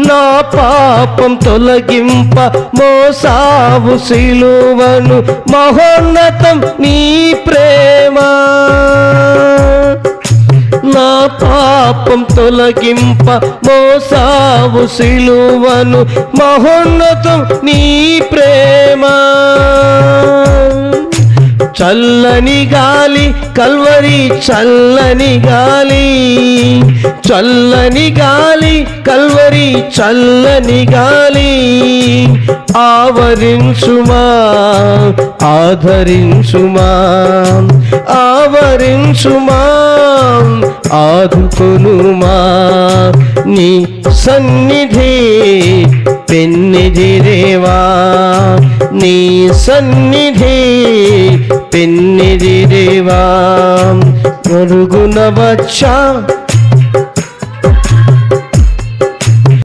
నా పాపం తొలగింప మోసావు సిలువను మహోన్నతం నీ ప్రేమ నా పాపం తొలగింప మోసావు సిలువను మహోన్నతం నీ ప్రేమ చల్లని గాలి కల్వరి చల్లని గాలి చల్లని గాలి కల్వరి చల్లని గాలి ఆవరించుమా ఆధరించుమా ఆవరించుమా ఆదుకొనుమా నీ సన్నిధి పెన్నిధిరేవా నీ సన్నిధి పెన్నిధిరేవా మరుగున వచ్చా